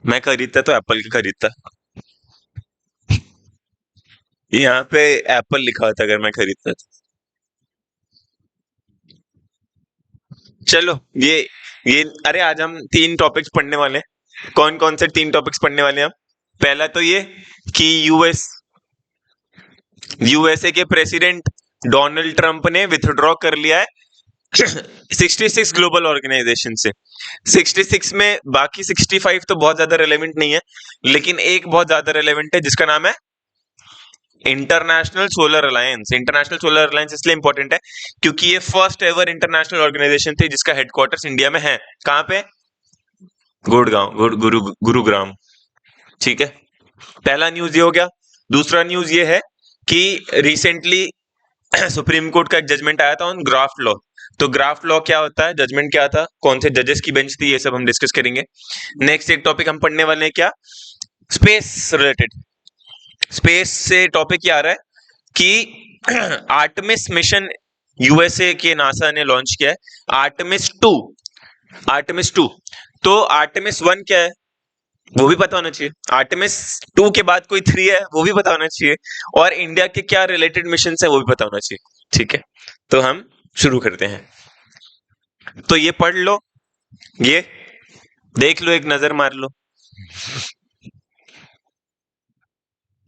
मैं खरीदता तो एप्पल का खरीदता। यहाँ पे एप्पल लिखा होता अगर मैं खरीदता तो। चलो ये अरे आज हम 3 टॉपिक्स पढ़ने वाले हैं। कौन कौन से 3 टॉपिक्स पढ़ने वाले हैं हम? पहला तो ये कि यूएसए के प्रेसिडेंट डोनाल्ड ट्रंप ने विथड्रॉ कर लिया है 66 ग्लोबल ऑर्गेनाइजेशन से। 66 में बाकी 65 तो बहुत ज्यादा रेलेवेंट नहीं है, लेकिन एक बहुत ज्यादा रेलेवेंट है जिसका नाम है international Solar alliance. International Solar alliance इसलिए इंपॉर्टेंट है क्योंकि ये फर्स्ट एवर इंटरनेशनल ऑर्गेनाइजेशन थी जिसका हेडक्वार्टर्स इंडिया में है। कहां पे? गुड़गांव, गुरुग्राम। ठीक है, पहला न्यूज ये हो गया। दूसरा न्यूज ये है कि रिसेंटली सुप्रीम कोर्ट का एक जजमेंट आया था ऑन ग्राफ्ट लॉ। तो ग्राफ्ट लॉ क्या होता है, जजमेंट क्या था, कौन से जजेस की बेंच थी, ये सब हम डिस्कस करेंगे। नेक्स्ट एक टॉपिक हम पढ़ने वाले हैं क्या, स्पेस रिलेटेड। स्पेस से टॉपिक ये आ रहा है कि आर्टेमिस मिशन यूएसए के नासा ने लॉन्च किया है। आर्टेमिस 2। तो आर्टेमिस 1 क्या है वो भी पता होना चाहिए, आर्टेमिस 2 के बाद कोई 3 है वो भी पता होना चाहिए, और इंडिया के क्या रिलेटेड मिशन है वो भी पता होना चाहिए। ठीक है, तो हम शुरू करते हैं। तो ये पढ़ लो, ये देख लो, एक नजर मार लो।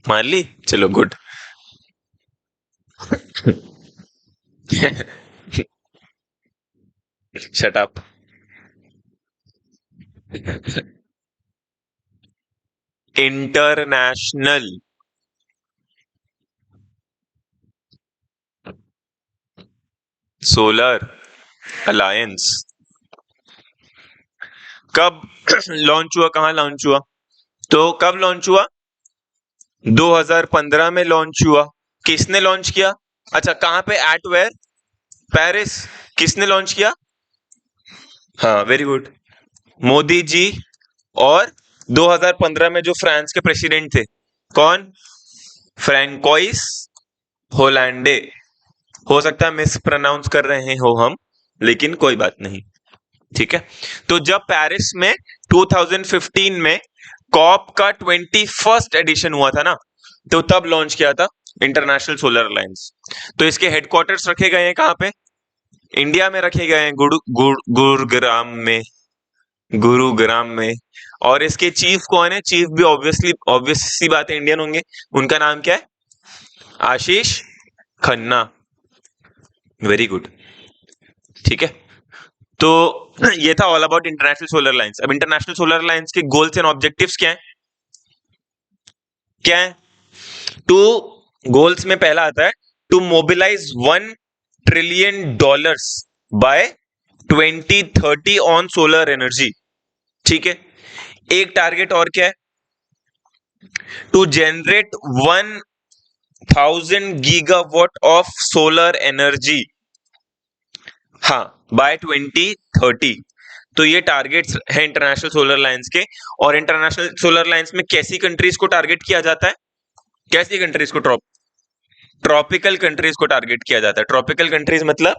मार ली, चलो good. Shut up. International Solar alliance कब लॉन्च हुआ, कहां लॉन्च हुआ? तो कब लॉन्च हुआ? 2015 में लॉन्च हुआ। किसने लॉन्च किया? अच्छा, कहां पे, एट वेयर? पेरिस। किसने लॉन्च किया? हाँ, वेरी गुड, मोदी जी। और 2015 में जो फ्रांस के प्रेसिडेंट थे, कौन? फ्रैंकोइस होलांडे। हो सकता है मिस प्रोनाउंस कर रहे हो हम, लेकिन कोई बात नहीं। ठीक है, तो जब पेरिस में 2015 में कॉप का 21st एडिशन हुआ था ना, तो तब लॉन्च किया था इंटरनेशनल सोलर अलायंस। तो इसके हेडक्वार्टर्स रखे गए हैं कहां पे? इंडिया में रखे गए हैं, गुरुग्राम में। गुरुग्राम में। और इसके चीफ कौन है? चीफ भी ऑब्वियसली ऑब्वियस सी बात है इंडियन होंगे। उनका नाम क्या है? आशीष खन्ना। Very good. ठीक है, तो ये था all about International Solar Alliance. अब इंटरनेशनल सोलर अलायंस के गोल्स एंड ऑब्जेक्टिव्स क्या है? क्या है? टू गोल्स में पहला आता है to mobilise $1 trillion by 2030 on solar energy. ठीक है, एक टारगेट और क्या है? To generate 1000 gigawatt of solar energy, हाँ, बाय 2030। तो ये टारगेट्स है इंटरनेशनल सोलर अलायंस के। और इंटरनेशनल सोलर अलायंस में कैसी कंट्रीज को टारगेट किया जाता है? कैसी कंट्रीज को? ट्रॉपिकल कंट्रीज को टारगेट किया जाता है। ट्रॉपिकल कंट्रीज मतलब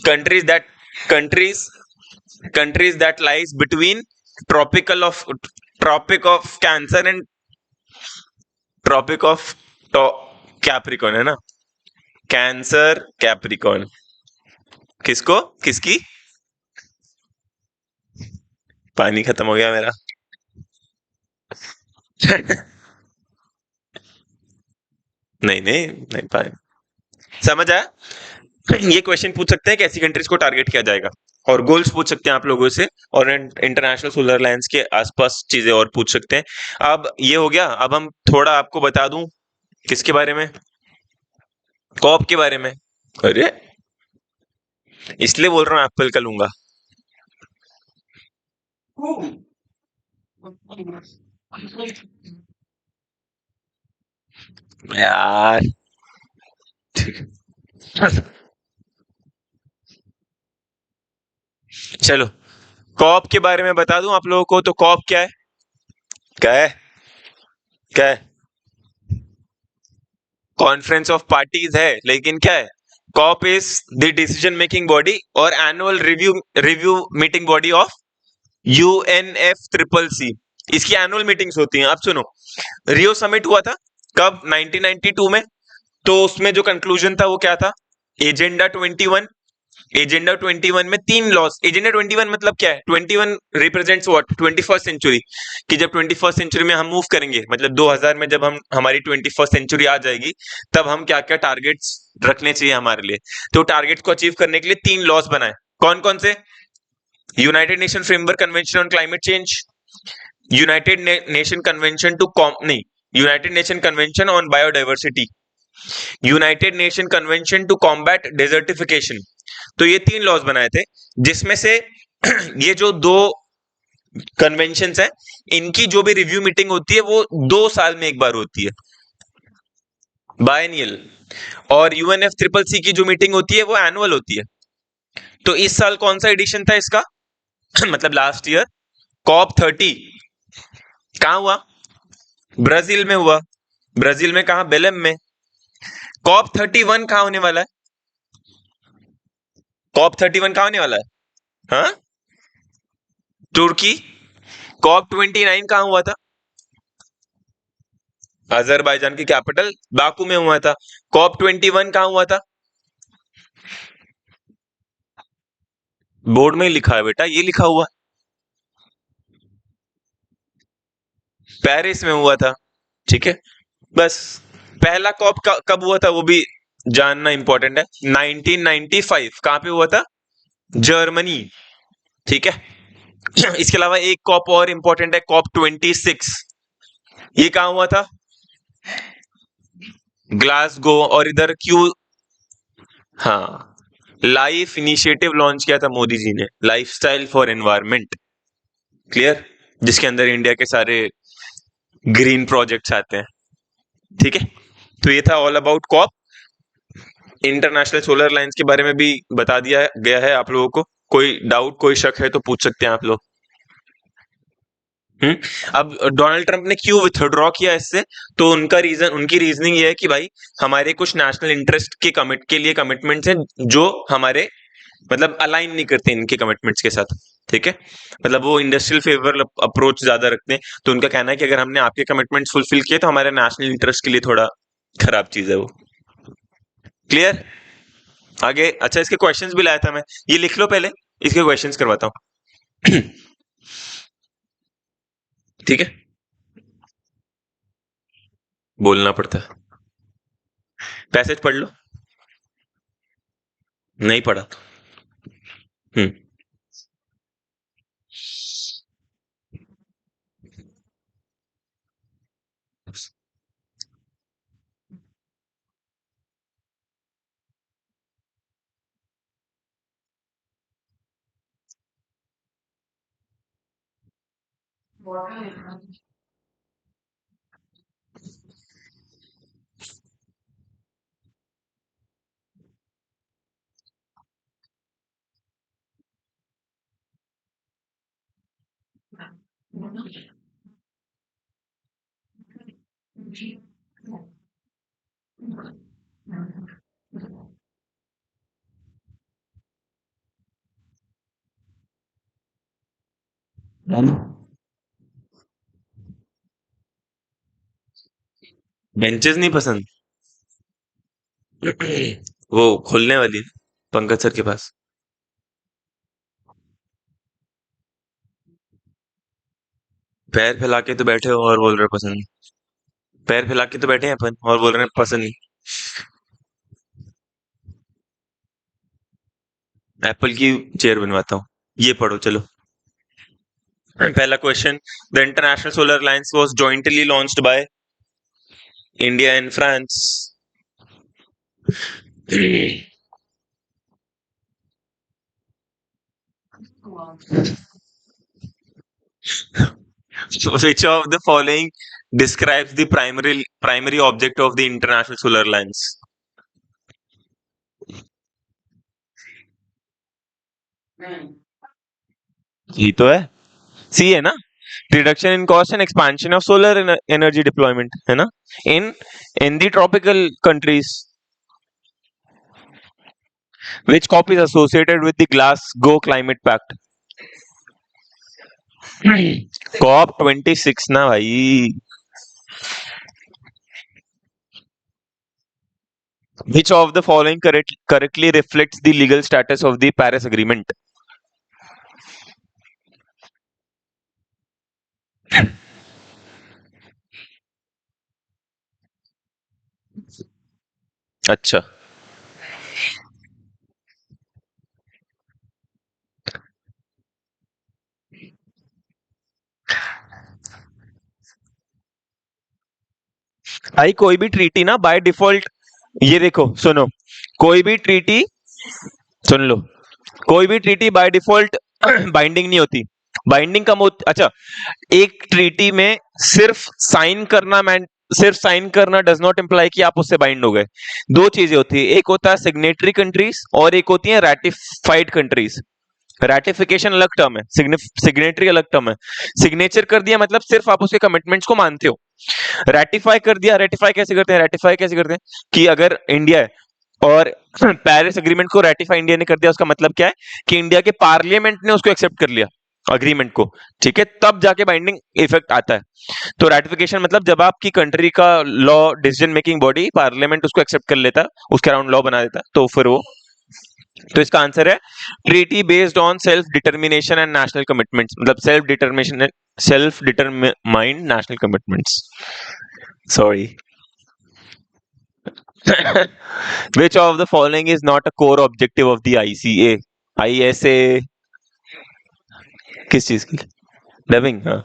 countries that countries countries that lies between tropical of tropic of Cancer and tropic of Capricorn, है ना? Cancer Capricorn. किसको? किसकी? पानी खत्म हो गया मेरा। नहीं नहीं नहीं, पानी समझ आया। ये क्वेश्चन पूछ सकते हैं कैसी कंट्रीज को टारगेट किया जाएगा, और गोल्स पूछ सकते हैं आप लोगों से, और इंटरनेशनल सोलर अलायंस के आसपास चीजें और पूछ सकते हैं। अब ये हो गया। अब हम थोड़ा आपको बता दूं किसके बारे में, कॉप के बारे में। अरे, इसलिए बोल रहा हूँ एप्पल का लूंगा यार। चलो, कॉप के बारे में बता दूं आप लोगों को। तो कॉप क्या है? क्या है? क्या है? कॉन्फ्रेंस ऑफ पार्टीज है, लेकिन क्या है? COP is the decision making body और annual review review meeting body of UNFCCC। इसकी एनुअल मीटिंग्स होती हैं। अब सुनो, रियो समिट हुआ था कब? 1992 में। तो उसमें जो कंक्लूजन था वो क्या था? एजेंडा 21। एजेंडा 21 में 3 लॉस। एजेंडा 21 मतलब क्या है? 21 रिप्रेजेंट्स व्हाट? 21st century. कि जब 21st सेंचुरी में हम मूव करेंगे, मतलब 2000 में जब हम हमारी 21st सेंचुरी आ जाएगी, तब हम क्या क्या टारगेट्स रखने चाहिए हमारे लिए। तो टारगेट को अचीव करने के लिए 3 लॉस बनाए। कौन कौन से? United Nation Framework Convention on Climate Change, United Nation Convention to नहीं, United Nation Convention on Biodiversity, United Nation Convention to Combat Desertification. तो ये 3 लॉज बनाए थे, जिसमें से ये जो 2 कन्वेंशन है, इनकी जो भी रिव्यू मीटिंग होती है वो 2 साल में एक बार होती है, बायनियल। और यूएनएफ ट्रिपल सी की जो मीटिंग होती है वो एनुअल होती है। तो इस साल कौन सा एडिशन था इसका? मतलब लास्ट ईयर COP30 कहां हुआ? ब्राजील में हुआ। ब्राजील में कहा? बेलेम में। COP31 कहां होने वाला है? COP31 कहां होने वाला है? हाँ, तुर्की। COP29 कहां हुआ था? अजरबैजान की कैपिटल बाकू में हुआ था। COP21 कहां हुआ था? बोर्ड में ही लिखा है बेटा, ये लिखा हुआ। पेरिस में हुआ था। ठीक है, बस। पहला कॉप कब हुआ था वो भी जानना इंपॉर्टेंट है। 1995 कहां पे हुआ था? जर्मनी। ठीक है। इसके अलावा एक कॉप और इंपॉर्टेंट है, COP26। ये कहां हुआ था? ग्लासगो। और इधर क्यों? हाँ, लाइफ इनिशिएटिव लॉन्च किया था मोदी जी ने, लाइफस्टाइल फॉर एनवायरमेंट। क्लियर? जिसके अंदर इंडिया के सारे ग्रीन प्रोजेक्ट्स आते हैं। ठीक है, तो ये था all about COP. International solar alliance के बारे में भी बता दिया गया है आप लोगों को। कोई डाउट, कोई शक है तो पूछ सकते हैं आप लोग। अब डोनाल्ड ट्रंप ने क्यों विथड्रॉ किया इससे? तो उनकी रीजनिंग ये है कि भाई हमारे कुछ नेशनल इंटरेस्ट के लिए कमिटमेंट्स हैं जो हमारे मतलब अलाइन नहीं करते इनके कमिटमेंट्स के साथ। ठीक है, मतलब वो इंडस्ट्रियल फेवर अप्रोच ज्यादा रखते हैं। तो उनका कहना है कि अगर हमने आपके कमिटमेंट्स फुलफिल किए तो हमारे नेशनल इंटरेस्ट के लिए थोड़ा खराब चीज है वो। क्लियर? आगे अच्छा, इसके क्वेश्चंस भी लाया था मैं, ये लिख लो पहले, इसके क्वेश्चंस करवाता हूं। ठीक है, बोलना पड़ता है। पैसेज पढ़ लो। नहीं पढ़ा तो। हम्म बेंचेस नहीं पसंद? वो खुलने वाली है, पंकज सर के पास। पैर फैला के तो बैठे हो और बोल रहे हो पसंद नहीं। पैर फैला के तो बैठे हैं अपन और बोल रहे हैं पसंद नहीं। एप्पल की चेयर बनवाता हूँ। ये पढ़ो चलो। पहला question, the international Solar alliance was jointly launched by India and France. Which of the following describes the primary object of the International Solar Alliance? ये तो है, सी है ना? Reduction in cost and expansion of solar energy deployment, है ना? In the tropical countries, which COP is associated with the Glasgow Climate Pact? COP26 ना भाई. Which of the following correctly reflects the legal status of the Paris Agreement? अच्छा. भाई कोई भी treaty ना by default, ये देखो सुनो, कोई भी ट्रीटी, सुन लो, कोई भी ट्रीटी बाय डिफॉल्ट बाइंडिंग नहीं होती. बाइंडिंग कम होती, अच्छा, एक ट्रीटी में सिर्फ साइन करना, मैं सिर्फ साइन करना डज नॉट इम्प्लाई कि आप उससे बाइंड हो गए. दो चीजें होती है, एक होता है सिग्नेटरी कंट्रीज और एक होती है रैटिफाइड कंट्रीज. रैटिफिकेशन अलग टर्म है, सिग्नेटरी अलग टर्म है. सिग्नेचर कर दिया मतलब सिर्फ आप उसके कमिटमेंट्स को मानते हो. रैटिफाई कर दिया, रैटिफाई कैसे करते हैं, रैटिफाई कैसे करते हैं कि अगर इंडिया है और पेरिस एग्रीमेंट को रैटिफाई इंडिया ने कर दिया, उसका मतलब क्या है कि इंडिया के पार्लियामेंट ने उसको एक्सेप्ट कर लिया अग्रीमेंट को, ठीक है, तब जाके बाइंडिंग इफेक्ट आता है. तो रैटिफिकेशन मतलब जब आपकी कंट्री का law decision making body parliament उसको एक्सेप्ट कर लेता है, उसके अराउंड लॉ बना देता है, तो फिर वो, तो इसका आंसर है treaty based on self determination and national commitments, मतलब self determined national commitments. Sorry. Which of the following is not a core objective of the ICA? ISA किस चीज की? डबिंग, हाँ.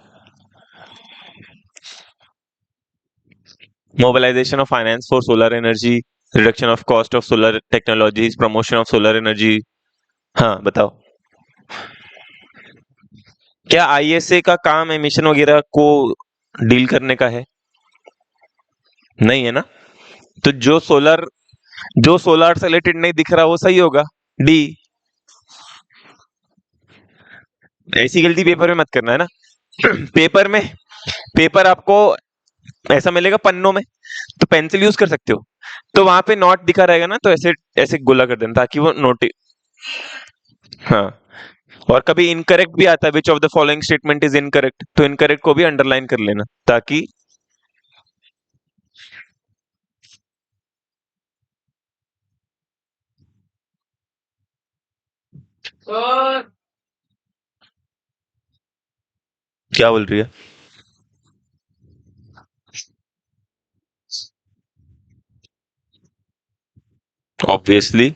Mobilization of finance for solar energy, reduction of cost of solar technologies, promotion of solar energy. हाँ बताओ. क्या ISA का काम emission वगैरह को डील करने का है? नहीं है ना. तो जो सोलर से रिलेटेड नहीं दिख रहा वो सही होगा. डी. ऐसी गलती पेपर में मत करना है ना. पेपर में, पेपर आपको ऐसा मिलेगा पन्नों में, तो पेंसिल यूज कर सकते हो, तो वहां पे नॉट दिखा रहेगा ना, तो ऐसे ऐसे गोला कर देना ताकि वो नोट. हाँ. और कभी इनकरेक्ट भी आता है, विच of the following statement is incorrect, तो इनकरेक्ट को भी अंडरलाइन कर लेना ताकि. क्या बोल रही है? ऑब्वियसली.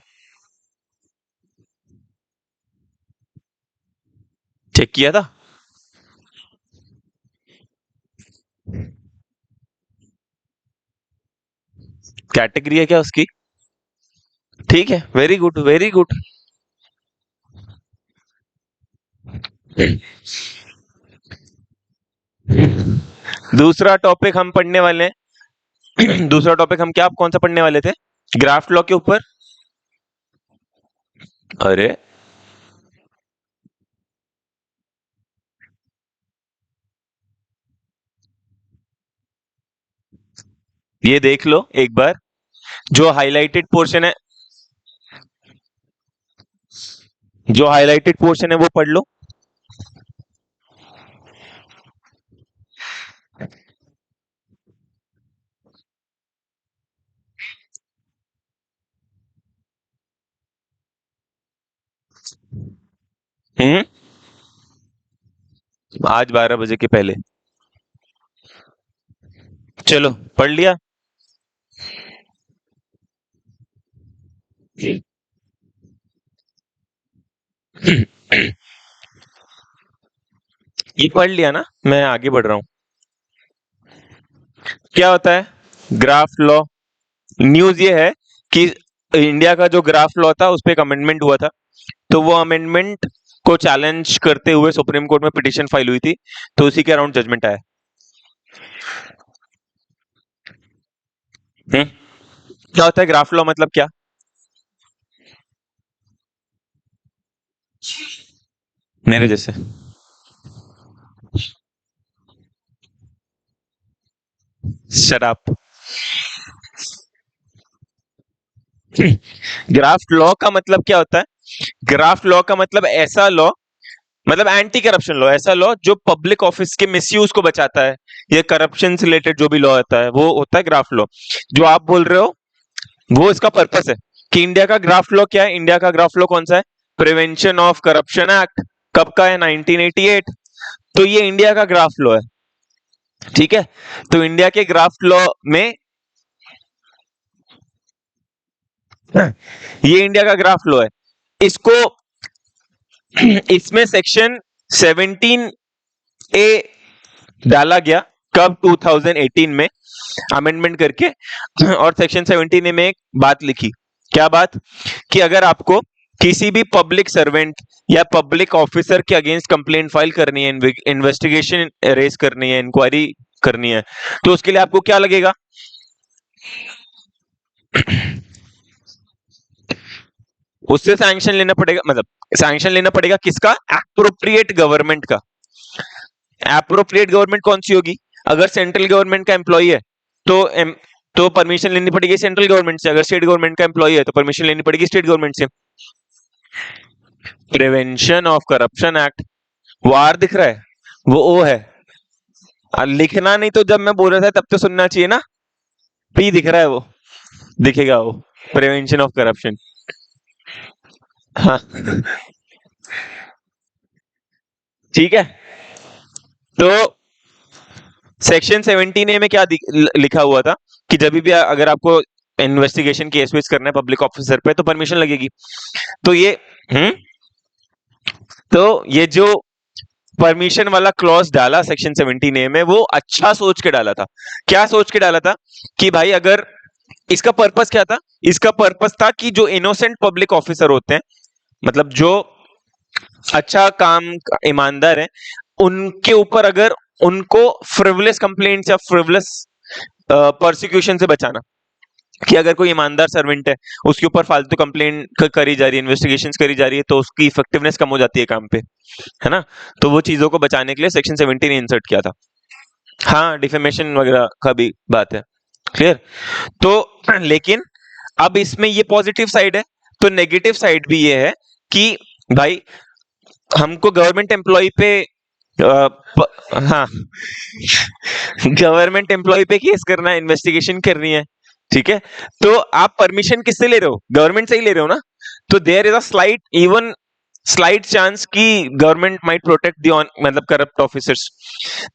चेक किया था. कैटेगरी है क्या उसकी? ठीक है, वेरी गुड वेरी गुड. दूसरा टॉपिक हम पढ़ने वाले हैं. दूसरा टॉपिक हम क्या, कौन सा पढ़ने वाले थे? ग्राफ्ट लॉ के ऊपर. अरे ये देख लो एक बार, जो हाइलाइटेड पोर्शन है, जो हाइलाइटेड पोर्शन है वो पढ़ लो. हम्म. आज 12 बजे के पहले. चलो पढ़ लिया. ये पढ़ लिया ना, मैं आगे बढ़ रहा हूं. क्या होता है ग्राफ लॉ? न्यूज ये है कि इंडिया का जो ग्राफ लॉ था उस पर एक अमेंडमेंट हुआ था, तो वो अमेंडमेंट को चैलेंज करते हुए सुप्रीम कोर्ट में पिटीशन फाइल हुई थी, तो उसी के अराउंड जजमेंट आया. क्या होता है ग्राफ लॉ, मतलब क्या? मेरे जैसे. Shut up. ग्राफ लॉ का मतलब क्या होता है? ग्राफ लॉ का मतलब ऐसा लॉ मतलब एंटी करप्शन लॉ, ऐसा लॉ जो पब्लिक ऑफिस के मिसयूज को बचाता है, ये करप्शन से रिलेटेड जो भी लॉ होता है वो होता है ग्राफ्ट लॉ। जो आप बोल रहे हो वो इसका पर्पस है कि इंडिया का ग्राफ्ट लॉ क्या है। इंडिया का ग्राफ्ट लॉ कौन सा है? Prevention of corruption act. कब का है? 1988। तो ये इंडिया का ग्राफ्ट लॉ है, ठीक है। तो इंडिया के ग्राफ्ट लॉ में ये इंडिया का ग्राफ्ट लॉ है। इसको इसमें सेक्शन 17 ए डाला गया कब? 2018 में अमेंडमेंट करके। और सेक्शन 17 ए में एक बात लिखी, क्या बात? कि अगर आपको किसी भी पब्लिक सर्वेंट या पब्लिक ऑफिसर के अगेंस्ट कंप्लेंट फाइल करनी है, इन्वेस्टिगेशन रेज करनी है, इंक्वायरी करनी है, तो उसके लिए आपको क्या लगेगा? उससे सैंक्शन लेना पड़ेगा। मतलब सैंक्शन लेना पड़ेगा किसका? एप्रोप्रिएट गवर्नमेंट का। एप्रोप्रिएट गवर्नमेंट कौन सी होगी? अगर सेंट्रल गवर्नमेंट का एम्प्लॉय है तो परमिशन लेनी पड़ेगी सेंट्रल गवर्नमेंट से। अगर स्टेट गवर्नमेंट का एम्प्लॉय है तो परमिशन लेनी पड़ेगी स्टेट गवर्नमेंट से। प्रिवेंशन ऑफ करप्शन एक्ट, वो आर दिख रहा है, वो ओ है। लिखना नहीं तो जब मैं बोल रहा था तब तो सुनना चाहिए ना। पी दिख रहा है, वो दिखेगा, वो प्रिवेंशन ऑफ करप्शन। हाँ ठीक है। तो सेक्शन 17 ए में क्या लिखा हुआ था कि जब भी अगर आपको इन्वेस्टिगेशन केस वेस करना है पब्लिक ऑफिसर पे तो परमिशन लगेगी। तो ये जो परमिशन वाला क्लॉज डाला सेक्शन 17 ए में, वो अच्छा सोच के डाला था। क्या सोच के डाला था? कि भाई अगर इसका पर्पस क्या था? इसका पर्पस था कि जो इनोसेंट पब्लिक ऑफिसर होते हैं, मतलब जो अच्छा काम ईमानदार है, उनके ऊपर अगर उनको फ्रिवलेस कंप्लेंट्स या फ्रिवलेस प्रोसिक्यूशन से बचाना। कि अगर कोई ईमानदार सर्वेंट है, उसके ऊपर फालतू कंप्लेंट करी जा रही है, इन्वेस्टिगेशन करी जा रही है, तो उसकी इफेक्टिवनेस कम हो जाती है काम पे, है ना। तो वो चीजों को बचाने के लिए सेक्शन 17 इंसर्ट किया था। हाँ, डिफेमेशन वगैरह का भी बात है, क्लियर। तो लेकिन अब इसमें ये पॉजिटिव साइड है, तो नेगेटिव साइड भी ये है कि भाई हमको गवर्नमेंट एम्प्लॉय पे हाँ गवर्नमेंट एम्प्लॉय पे केस करना है, इन्वेस्टिगेशन करनी है, ठीक है। तो आप परमिशन किससे ले रहे हो? गवर्नमेंट से ही ले रहे हो ना। तो there is a slight chance कि government might protect the on मतलब करप्ट ऑफिसर्स।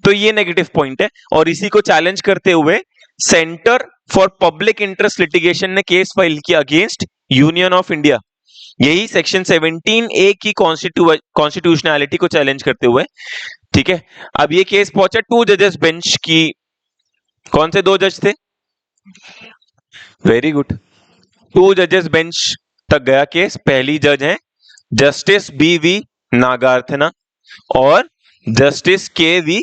तो ये नेगेटिव पॉइंट है। और इसी को चैलेंज करते हुए centre for public interest litigation ने केस फाइल किया अगेंस्ट यूनियन ऑफ इंडिया, यही सेक्शन 17 ए की कॉन्स्टिट्यूशनैलिटी को चैलेंज करते हुए, ठीक है। अब ये केस पहुंचा 2 जजेस बेंच की। कौन से 2 जज थे? Very good. 2 जजेस बेंच तक गया केस। पहली जज है जस्टिस बी वी नागार्थना और जस्टिस के वी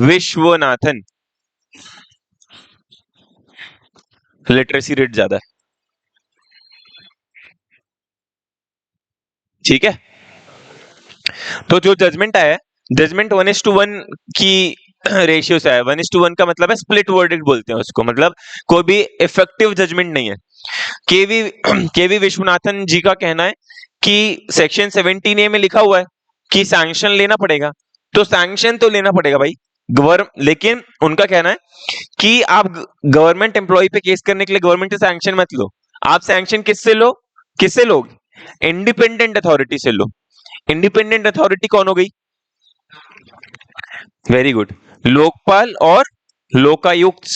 विश्वनाथन। लिटरेसी रेट ज्यादा है, ठीक है। तो जो जजमेंट आया, जजमेंट 1:1 की रेशियो से आया। 1:1 का मतलब है स्प्लिट वर्डिक्ट बोलते हैं उसको, मतलब कोई भी इफेक्टिव जजमेंट नहीं है। केवी विश्वनाथन जी का कहना है कि सेक्शन 17 ए में लिखा हुआ है कि सैंक्शन लेना पड़ेगा, तो सैंक्शन तो लेना पड़ेगा भाई। लेकिन उनका कहना है कि आप गवर्नमेंट एम्प्लॉय पे केस करने के लिए गवर्नमेंट से सैंक्शन मत लो। आप सैंक्शन किससे लो? किससे लोग? इंडिपेंडेंट अथॉरिटी से लो। इंडिपेंडेंट अथॉरिटी कौन हो गई? वेरी गुड, लोकपाल और लोकायुक्त।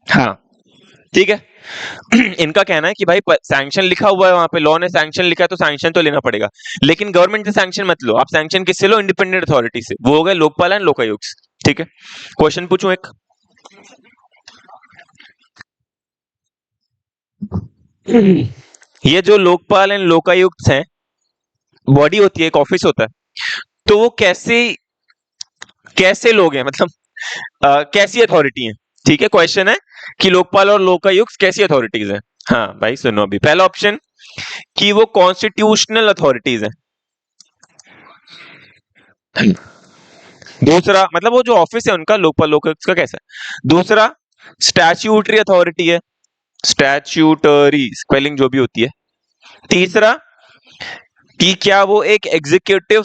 हाँ ठीक है। इनका कहना है कि भाई सैंक्शन लिखा हुआ है वहां पे, लॉ ने सैंक्शन लिखा है तो सैंक्शन तो लेना पड़ेगा, लेकिन गवर्नमेंट से सैंक्शन मत लो। आप सैंक्शन किससे लो? इंडिपेंडेंट अथॉरिटी से। वो हो गए लोकपाल एंड लोकायुक्त, ठीक है। क्वेश्चन पूछूं एक? ये जो लोकपाल एंड लोकायुक्त हैं, बॉडी होती है, एक ऑफिस होता है, तो वो कैसे कैसे लोग हैं, मतलब कैसी अथॉरिटी है? ठीक है, क्वेश्चन है कि लोकपाल और लोकायुक्त कैसी अथॉरिटीज हैं। हाँ भाई सुनो, अभी पहला ऑप्शन कि वो कॉन्स्टिट्यूशनल अथॉरिटीज हैं। दूसरा, मतलब वो जो ऑफिस है उनका, लोकपाल लोकायुक्त का कैसा है। दूसरा, स्टैच्यूटरी अथॉरिटी है, स्टैच्यूटरी स्पेलिंग जो भी होती है। तीसरा, कि क्या वो एक एग्जीक्यूटिव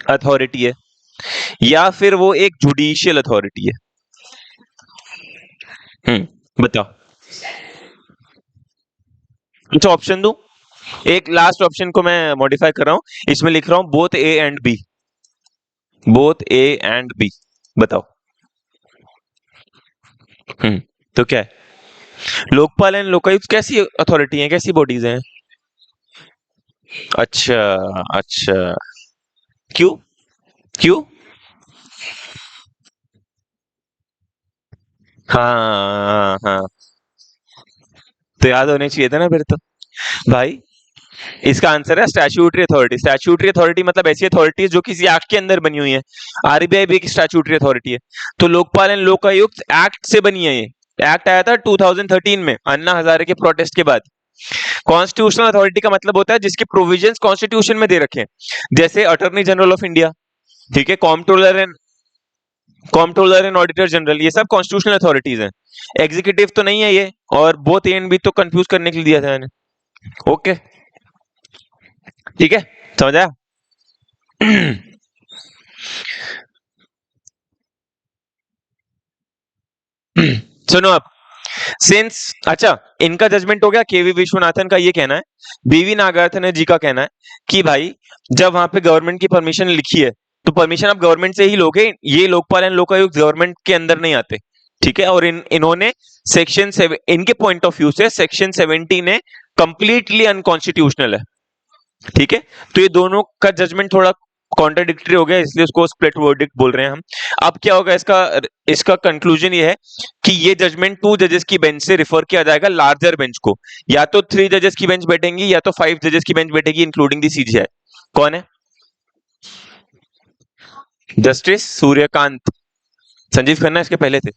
अथॉरिटी है या फिर वो एक जुडिशियल अथॉरिटी है। बताओ। अच्छा ऑप्शन दो। एक लास्ट ऑप्शन को मैं मॉडिफाई कर रहा हूं, इसमें लिख रहा हूं both A and B. Both A and B. बताओ। तो क्या है? लोकपाल एंड लोकायुक्त कैसी अथॉरिटी है, कैसी बॉडीज हैं? अच्छा। अच्छा। क्यों? क्यों? हाँ हाँ। तो याद होने चाहिए था ना फिर तो। भाई इसका आंसर है स्टैट्यूटरी अथॉरिटी। स्टैट्यूटरी अथॉरिटी मतलब ऐसी अथॉरिटी है जो किसी एक्ट के अंदर बनी हुई है। आरबीआई भी एक स्टैट्यूटरी अथॉरिटी है। तो लोकपाल एंड लोकायुक्त एक्ट से बनी है। ये एक्ट आया था 2013 में अन्ना हजारे के प्रोटेस्ट के बाद। कॉन्स्टिट्यूशनल अथॉरिटी का मतलब होता है जिसके प्रोविजंस कॉन्स्टिट्यूशन में दे रखे हैं, जैसे अटॉर्नी जनरल ऑफ इंडिया, ठीक है, कॉम्प्ट्रोलर एंड ऑडिटर जनरल, ये सब कॉन्स्टिट्यूशनल अथॉरिटीज हैं। एग्जीक्यूटिव तो नहीं है ये, और बोथ ए एंड बी तो कंफ्यूज करने के लिए दिया था मैंने। ओके। ठीक है, समझ आया? सुनो अब। सिंस अच्छा, इनका जजमेंट हो गया, केवी विश्वनाथन का ये कहना है, बीवी नागार्जुन जी का कहना है कि भाई जब वहां पे गवर्नमेंट की परमिशन लिखी है तो परमिशन आप गवर्नमेंट से ही लोगे, ये लोकपाल एंड लोकायुक्त गवर्नमेंट के अंदर नहीं आते। ठीक है, और इन्होंने इनके पॉइंट ऑफ व्यू से सेक्शन 70 ने कंप्लीटली अनकॉन्स्टिट्यूशनल है। ठीक है, तो ये दोनों का जजमेंट थोड़ा कॉन्ट्राडिक्टरी हो गया, इसलिए उसको स्प्लिट वर्डिक्ट बोल रहे हैं हम। अब क्या होगा इसका? इसका कंक्लूजन ये है कि ये जजमेंट 2 जजेस की बेंच से रिफर किया जाएगा लार्जर बेंच को। या तो 3 जजेस की बेंच बैठेंगी या तो 5 जजेस की बेंच बैठेगी इंक्लूडिंग दी सीजीआई। कौन है? जस्टिस सूर्यकांत। संजीव खन्ना इसके पहले थे।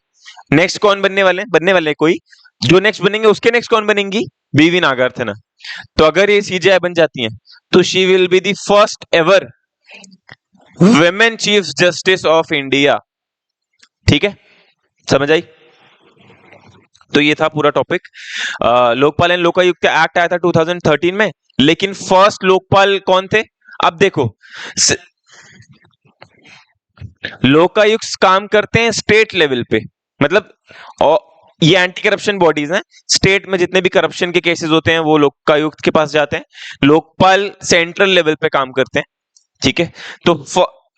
नेक्स्ट कौन बनने वाले कोई जो नेक्स्ट बनेंगे, उसके नेक्स्ट कौन बनेंगी? बीवी नागार्जुन। तो अगर ये सीजीआई बन जाती हैं तो she will be the first ever women chief justice of India. ठीक है, समझ आई? तो ये था पूरा टॉपिक। लोकपाल एंड लोकायुक्त का एक्ट आया था 2013 में, लेकिन फर्स्ट लोकपाल कौन थे? अब देखो, लोकायुक्त काम करते हैं स्टेट लेवल पे, मतलब और ये एंटी करप्शन बॉडीज हैं। स्टेट में जितने भी करप्शन के केसेस होते हैं वो लोकायुक्त के पास जाते हैं। लोकपाल सेंट्रल लेवल पे काम करते हैं। ठीक है, तो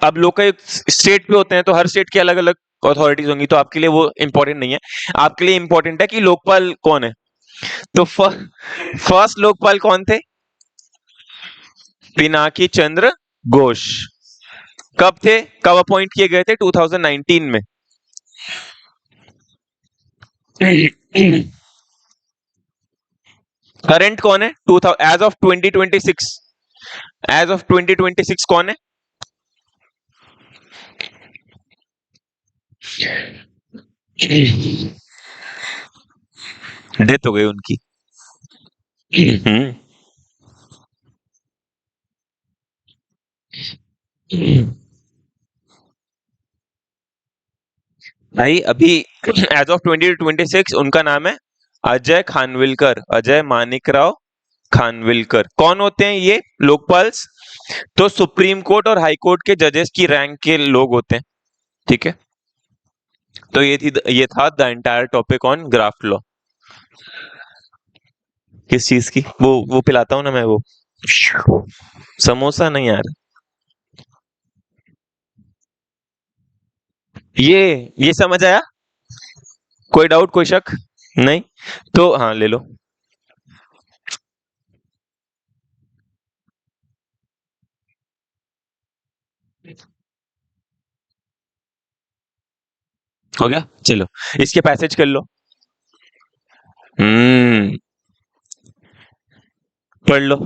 अब लोकायुक्त स्टेट पे होते हैं तो हर स्टेट की अलग अलग अथॉरिटीज होंगी, तो आपके लिए वो इंपॉर्टेंट नहीं है। आपके लिए इंपॉर्टेंट है कि लोकपाल कौन है। तो फर्स्ट लोकपाल कौन थे? पिनाकी चंद्र घोष। कब थे, कब अपॉइंट किए गए थे? 2019 में। करंट कौन है? 2000 एज ऑफ 2026, एज ऑफ 2026 कौन है? डेथ हो गई उनकी। हम्म। भाई अभी एज ऑफ 2026 उनका नाम है अजय खानविलकर, अजय मानिकराव खानविलकर। कौन होते हैं ये लोकपाल्स? तो सुप्रीम कोर्ट और हाई कोर्ट के जजेस की रैंक के लोग होते हैं। ठीक है, तो ये था the entire topic on graft law. किस चीज की? वो पिलाता हूँ ना मैं, वो समोसा नहीं यार। ये समझ आया? कोई डाउट, कोई शक? नहीं? तो हाँ, ले लो। हो गया, चलो इसके पैसेज कर लो। हम्म। पढ़ लो।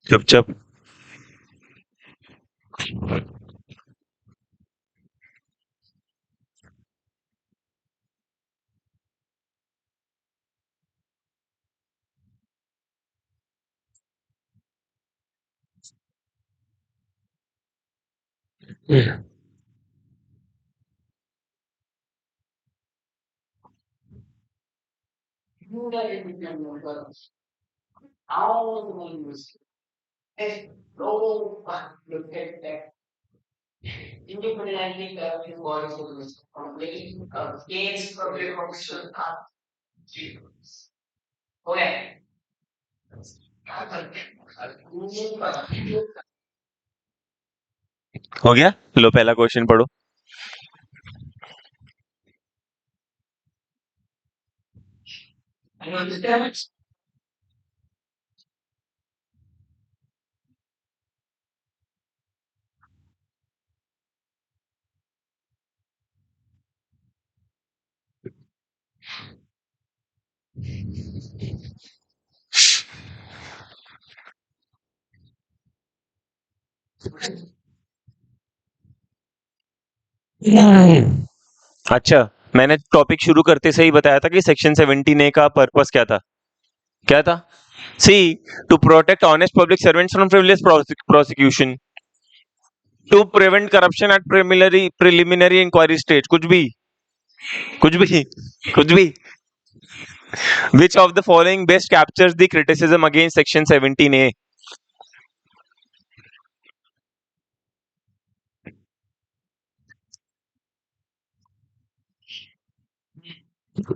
चुप चुप। हो गया। लो पहला क्वेश्चन पढ़ो। अच्छा, मैंने टॉपिक शुरू करते से ही बताया था कि सेक्शन 17A का पर्पस क्या था। क्या था? C, to protect honest public servants from frivolous prosecution, to prevent corruption at preliminary inquiry stage. कुछ भी, कुछ भी, कुछ भी। Which of the following best captures the criticism against section 17A?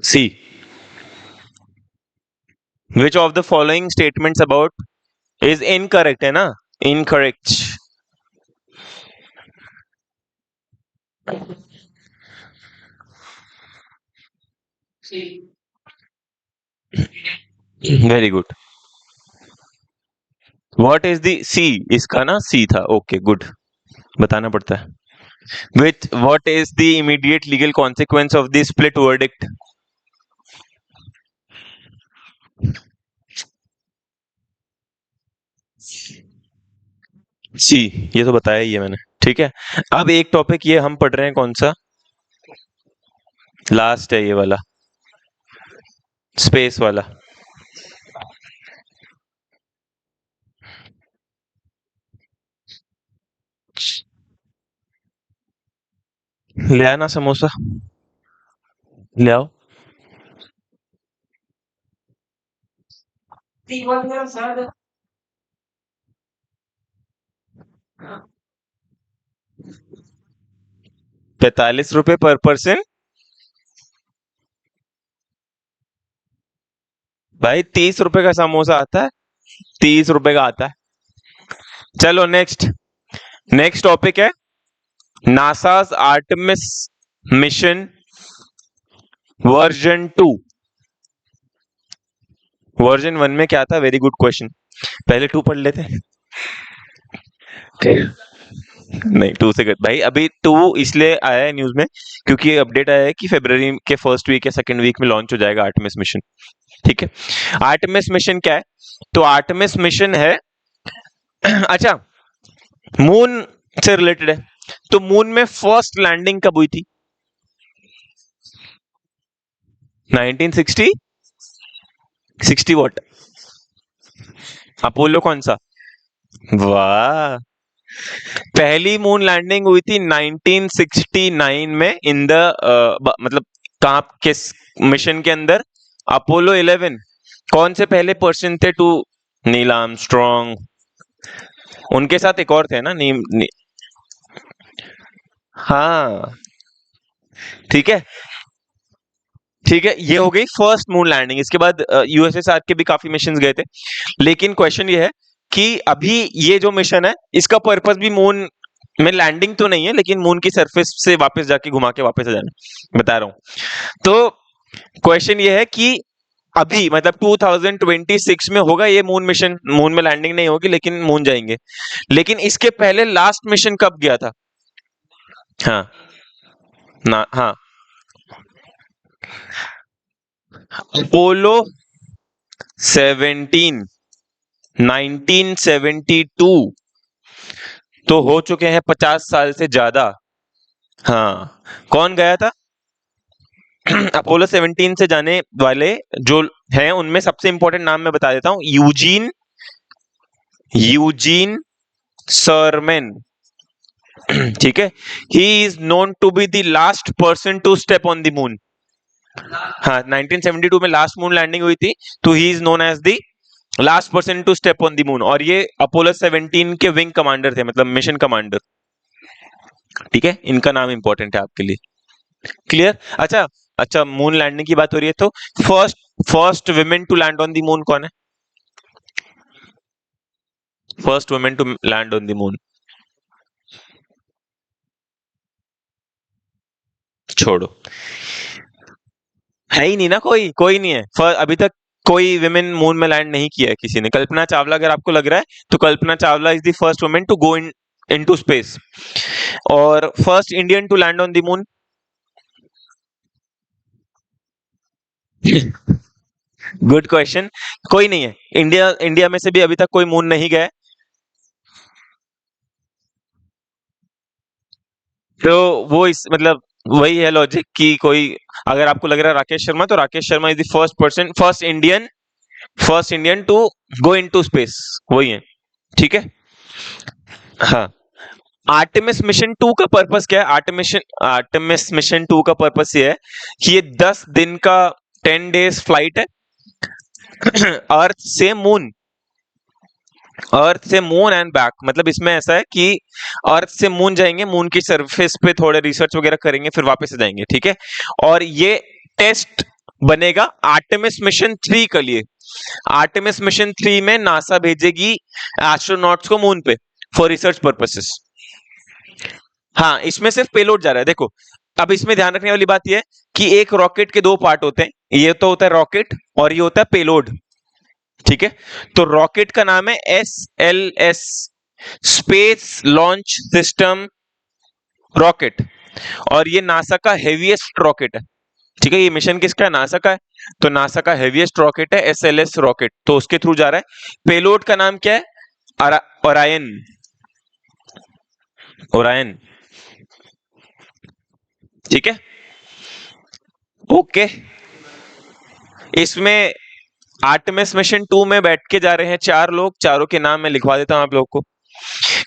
C, which of the following statements about is incorrect, है ना? Incorrect. Very good. What is the C? इसका ना सी था। ओके गुड, बताना पड़ता है। With what is the immediate legal consequence of the split verdict? C, ये तो बताया ही है मैंने। ठीक है, अब एक टॉपिक ये हम पढ़ रहे हैं, कौन सा? लास्ट है ये वाला, स्पेस वाला। ले आना समोसा, ले आओ। 45 रुपए पर पर्सन। भाई 30 रुपए का समोसा आता है, 30 रुपए का आता है। चलो नेक्स्ट, नेक्स्ट टॉपिक है NASA's Artemis mission version 2। Version 1 में क्या था? Very good question. पहले 2 पढ़ लेते हैं। नहीं, 2 से भाई अभी 2 इसलिए आया है न्यूज में क्योंकि ये अपडेट आया है कि फरवरी के फर्स्ट वीक या सेकंड वीक में लॉन्च हो जाएगा आर्टेमिस मिशन। ठीक है, आर्टेमिस मिशन क्या है? तो आर्टेमिस मिशन है अच्छा, मून से रिलेटेड है। तो मून में फर्स्ट लैंडिंग कब हुई थी? 1960। 60 वॉट? अपोलो कौन सा? वाह, पहली मून लैंडिंग हुई थी 1969 में इन द मतलब कहाँ, किस मिशन के अंदर? अपोलो 11। कौन से पहले पर्सन थे टू? Neil Armstrong. उनके साथ एक और थे ना, हाँ। ठीक है, ठीक है, ये हो गई फर्स्ट मून लैंडिंग। इसके बाद यूएसएसआर के भी काफी मिशन गए थे। लेकिन क्वेश्चन ये है कि अभी ये जो मिशन है इसका पर्पस भी मून में लैंडिंग तो नहीं है, लेकिन मून की सरफेस से वापस जाके घुमा के वापस आ जाना, बता रहा हूं। तो क्वेश्चन ये है कि अभी मतलब 2026 में होगा ये मून मिशन। मून में लैंडिंग नहीं होगी लेकिन मून जाएंगे। लेकिन इसके पहले लास्ट मिशन कब गया था? हाँ, ना, हाँ, अपोलो 17, 1972। तो हो चुके हैं 50 साल से ज्यादा। हाँ, कौन गया था? अपोलो 17 से जाने वाले जो हैं उनमें सबसे इंपॉर्टेंट नाम मैं बता देता हूं। Eugene, Eugene Cernan. ठीक है, he is known to be the last person to step on the moon. हाँ, 1972 में लास्ट मून लैंडिंग हुई थी, तो he is known as the last person to step on the moon, और ये Apollo 17 के विंग कमांडर थे, मतलब मिशन कमांडर। ठीक है, इनका नाम इंपॉर्टेंट है आपके लिए। क्लियर? अच्छा अच्छा, मून लैंडिंग की बात हो रही है तो first first women to land on the moon कौन है? First women to land on the moon? छोड़ो, है ही नहीं ना, कोई कोई नहीं है। अभी तक कोई विमेन मून में लैंड नहीं किया है किसी ने। कल्पना चावला अगर आपको लग रहा है, तो Kalpana Chawla is the first women to go into space. और first Indian to land on the moon? Good question. कोई नहीं है, इंडिया इंडिया में से भी अभी तक कोई मून नहीं गया है। तो वो इस मतलब वही है लॉजिक कि कोई, अगर आपको लग रहा है राकेश शर्मा, तो Rakesh Sharma is the first person, first Indian to go into space, वही है। ठीक है। हाँ, आर्टेमिस मिशन 2 का पर्पस क्या है? आर्टेमिस मिशन 2 का पर्पस ये है कि ये 10 दिन का 10 डेज फ्लाइट है अर्थ से मून एंड बैक। मतलब इसमें ऐसा है कि अर्थ से मून जाएंगे, मून की सरफेस पे थोड़े रिसर्च वगैरह करेंगे, फिर वापस आ जाएंगे। ठीक है। और ये टेस्ट बनेगा आर्टेमिस मिशन 3 के लिए। आर्टेमिस मिशन 3 में नासा भेजेगी एस्ट्रोनॉट्स को मून पे फॉर रिसर्च पर्पसेस। हाँ, इसमें सिर्फ पेलोड जा रहा है। देखो, अब इसमें ध्यान रखने वाली बात यह है कि एक रॉकेट के दो पार्ट होते हैं, ये तो होता है रॉकेट और ये होता है पेलोड। ठीक है। तो रॉकेट का नाम है SLS, space launch system rocket, और ये नासा का हेवीएस्ट रॉकेट है। ठीक है, ये मिशन किसका है? नासा का है। तो नासा का हेवीएस्ट रॉकेट है SLS रॉकेट, तो उसके थ्रू जा रहा है। पेलोड का नाम क्या है? ओरायन। ओरायन। ठीक है। ओके। इसमें आर्टेमिस मिशन 2 में बैठ के जा रहे हैं 4 लोग, चारों के नाम मैं लिखवा देता हूं आप लोग को।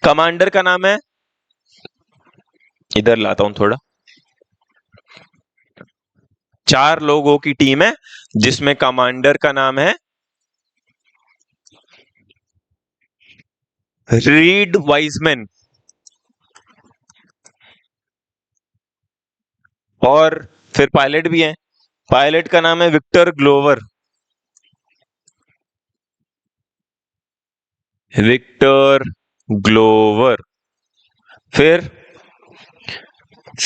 कमांडर का नाम है, इधर लाता हूं थोड़ा, 4 लोगों की टीम है जिसमें कमांडर का नाम है रीड वाइजमैन, और फिर पायलट भी है। पायलट का नाम है विक्टर ग्लोवर। Victor Glover. फिर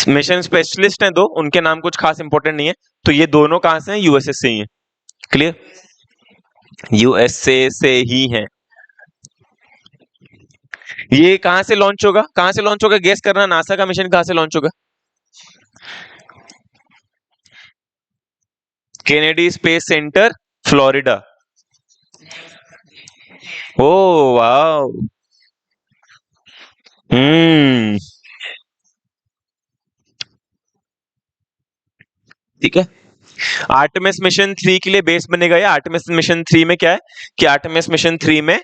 मिशन स्पेशलिस्ट हैं 2, उनके नाम कुछ खास इंपॉर्टेंट नहीं है। तो ये दोनों कहां से हैं? यूएसए से ही हैं। क्लियर? यूएसए से ही हैं। ये कहां से लॉन्च होगा? कहां से लॉन्च होगा गेस करना। नासा का मिशन कहां से लॉन्च होगा? Kennedy Space Center, Florida. Oh wow. Hmm. ठीक है। आर्टेमिस मिशन 3 के लिए बेस बनेगा ये। आर्टेमिस मिशन 3 में क्या है कि आर्टेमिस मिशन 3 में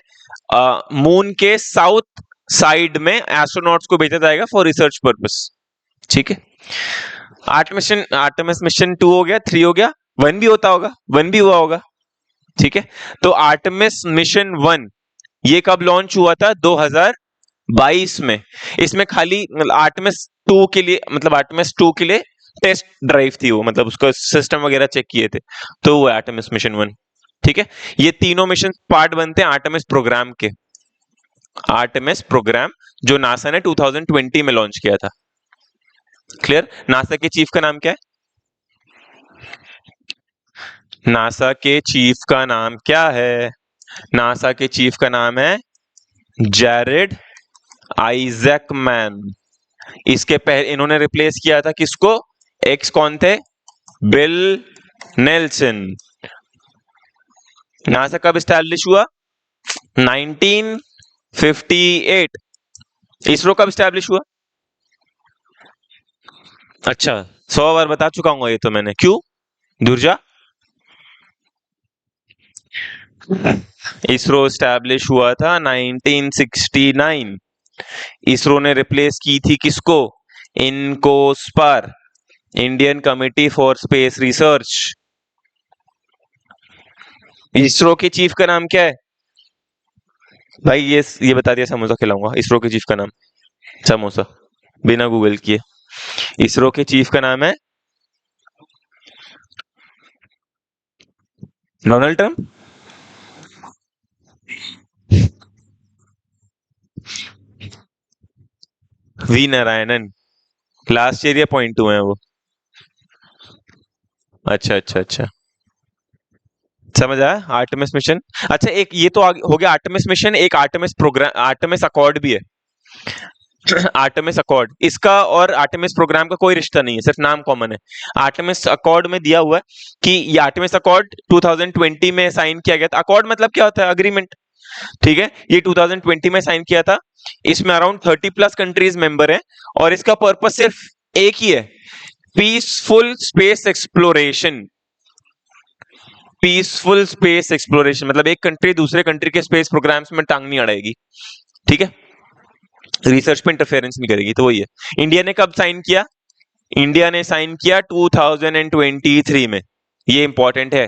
मून के साउथ साइड में एस्ट्रोनॉट्स को भेजा जाएगा फॉर रिसर्च पर्पस। ठीक है। आर्टेमिस मिशन 2 हो गया, 3 हो गया, 1 भी होता होगा, 1 भी हुआ होगा। ठीक है। तो आर्टेमिस मिशन 1 ये कब लॉन्च हुआ था? 2022 में। इसमें खाली आर्टेमिस 2 के लिए, मतलब आर्टेमिस 2 के लिए टेस्ट ड्राइव थी वो, मतलब उसका सिस्टम वगैरह चेक किए थे, तो वो आर्टेमिस मिशन 1। ठीक है। ये तीनों मिशन पार्ट बनते हैं आर्टेमिस प्रोग्राम के। आर्टेमिस प्रोग्राम जो नासा ने 2020 में लॉन्च किया था। क्लियर? नासा के चीफ का नाम क्या है? नासा के चीफ का नाम क्या है? नासा के चीफ का नाम है जैरेड आइजैकमैन। इसके पहले इन्होंने रिप्लेस किया था किसको? एक्स कौन थे? Bill Nelson. नासा कब स्टैब्लिश हुआ? 1958। इसरो कब स्टैब्लिश हुआ? अच्छा, 100 बार बता चुका हूँ ये तो मैंने। क्यों? धुर्जा। इसरो स्टैब्लिश हुआ था 1969। इसरो ने रिप्लेस की थी किसको? INCOSPAR. Indian Committee for Space Research. ISRO के चीफ का नाम क्या है भाई? ये बता दिया, समोसा खिलाऊंगा। इसरो के चीफ का नाम समोसा, बिना गूगल किए। इसरो के चीफ का नाम है Donald Trump. V Narayanan. Last year या .2 है वो। अच्छा अच्छा अच्छा, समझ आया। Artemis mission. अच्छा, एक ये तो हो गया आर्टेमिस मिशन। एक आर्टेमिस प्रोग्राम, आर्टेमिस अकॉर्ड भी है। आर्टेमिस अकॉर्ड, इसका और आर्टेमिस प्रोग्राम का कोई रिश्ता नहीं है, सिर्फ नाम कॉमन है। आर्टेमिस अकॉर्ड में दिया हुआ है कि ये आर्टेमिस अकॉर्ड 2020 में साइन किया गया था। अकॉर्ड मतलब क्या होता है? अग्रीमेंट। ठीक है, ये 2020 में साइन किया था। इसमें अराउंड 30+ कंट्रीज मेंबर हैं और इसका पर्पस सिर्फ एक ही है, peaceful space exploration. Peaceful space exploration मतलब एक कंट्री दूसरे कंट्री के स्पेस प्रोग्राम्स में टांग नहीं अड़ाएगी। ठीक है, रिसर्च पे इंटरफेरेंस नहीं करेगी। तो वही है। इंडिया ने कब साइन किया? इंडिया ने साइन किया 2023 में। ये इंपॉर्टेंट है।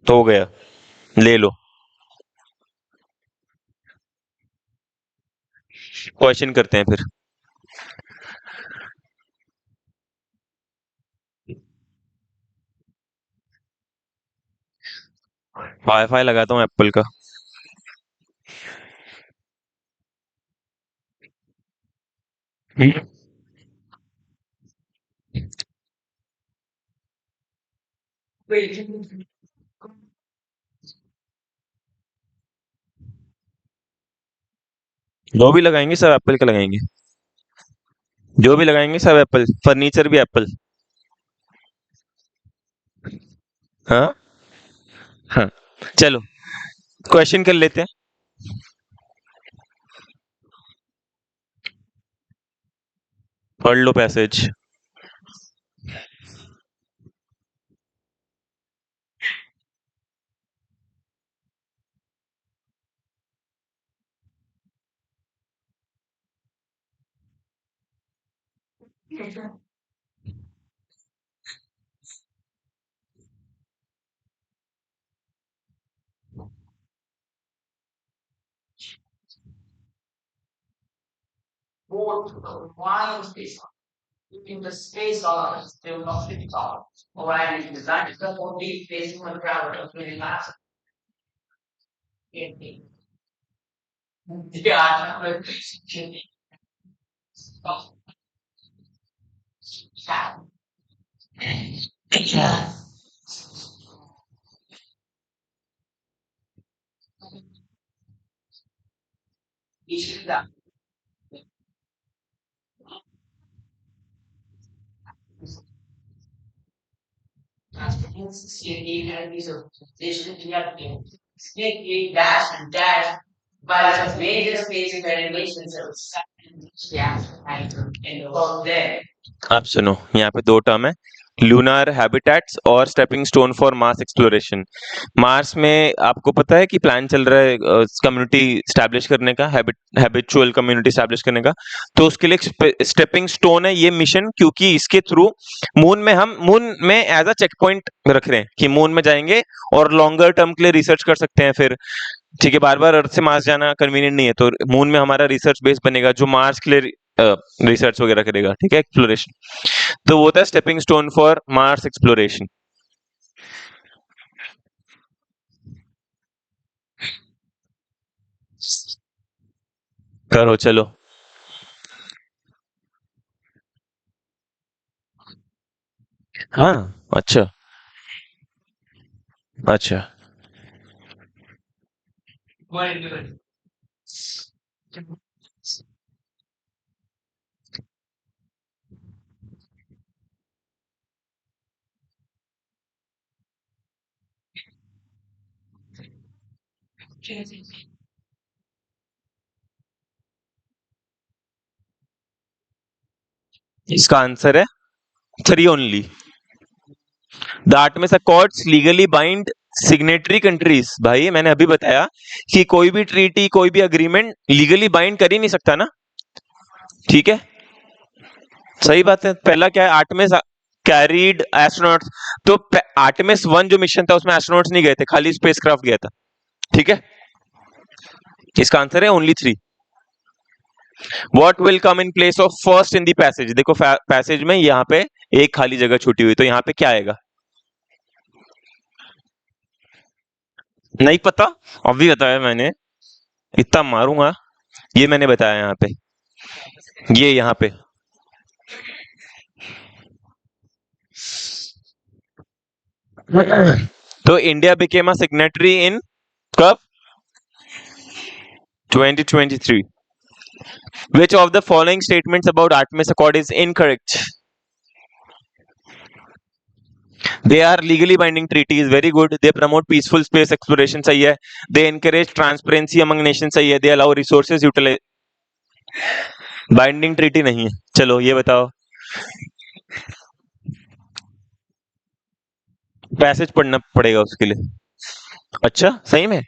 तो हो गया, ले लो। क्वेश्चन करते हैं फिर। वाईफाई लगाता हूँ एप्पल का। जो भी लगाएंगे सब एप्पल का लगाएंगे। जो भी लगाएंगे सब एप्पल, फर्नीचर भी एप्पल। हाँ हाँ, चलो क्वेश्चन कर लेते हैं। पढ़ लो पैसेज। आप सुनो, यहाँ पे दो टर्म है, लूनार हैबिटेट्स और stepping stone for Mars exploration. Mars में आपको पता है कि प्लान चल रहा है कम्युनिटी स्टैब्लिश करने का, हैबिचुअल कम्युनिटी स्टैब्लिश करने का। तो उसके लिए स्टेपिंग स्टोन है ये मिशन, क्योंकि इसके थ्रू मून में एज अ चेक पॉइंट रख रहे हैं कि मून में जाएंगे और लॉन्गर टर्म के लिए रिसर्च कर सकते हैं फिर। ठीक है, बार बार अर्थ से मार्स जाना कन्वीनियंट नहीं है, तो मून में हमारा रिसर्च बेस बनेगा जो मार्स के लिए रिसर्च वगैरह करेगा। ठीक है, एक्सप्लोरेशन। तो वो था stepping stone for Mars exploration. करो चलो। हाँ, अच्छा अच्छा। इसका आंसर है 3 only. The Artemis accords legally bind signatory countries. भाई मैंने अभी बताया कि कोई भी ट्रीटी, कोई भी अग्रीमेंट लीगली बाइंड कर ही नहीं सकता ना। ठीक है, सही बात है। पहला क्या है, आर्टेमिस कैरीड एस्ट्रोनॉट्स। तो आर्टेमिस 1 जो मिशन था उसमें एस्ट्रोनॉट्स नहीं गए थे, खाली स्पेसक्राफ्ट गया था। ठीक है, इसका आंसर है only 3। What will come in place of first in the passage. देखो पैसेज में यहाँ पे एक खाली जगह छूटी हुई, तो यहाँ पे क्या आएगा? नहीं पता? अभी बताया मैंने, इतना मारूंगा। ये मैंने बताया यहाँ पे, ये यहाँ पे। तो इंडिया बिकेम अ सिग्नेटरी इन कब? 2023। Which of the following statements about Artemis Accord is incorrect? They are legally binding treaties. Very good. They promote peaceful space exploration. सही है. They encourage transparency among nations. सही है. They allow resources utilize. Binding treaty नहीं है। चलो ये बताओ, passage पढ़ना पड़ेगा उसके लिए। अच्छा सही में?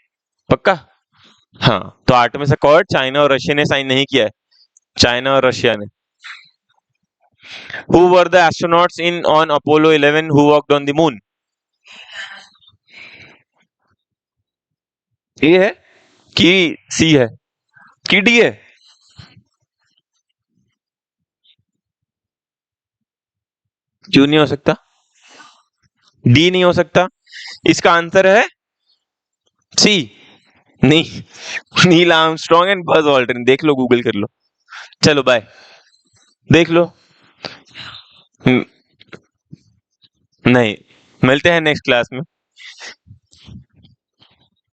पक्का? हाँ, तो आर्टेमिस अकॉर्ड चाइना और रशिया ने साइन नहीं किया है, चाइना और रशिया ने। Who were the astronauts in on Apollo 11 who walked on the moon? ए है कि सी है कि डी है? क्यों नहीं हो सकता? डी नहीं हो सकता? इसका आंसर है सी। नहीं, Neil Armstrong and Buzz Aldrin. देख लो, गूगल कर लो। चलो बाय, देख लो। नहीं, मिलते हैं नेक्स्ट क्लास में।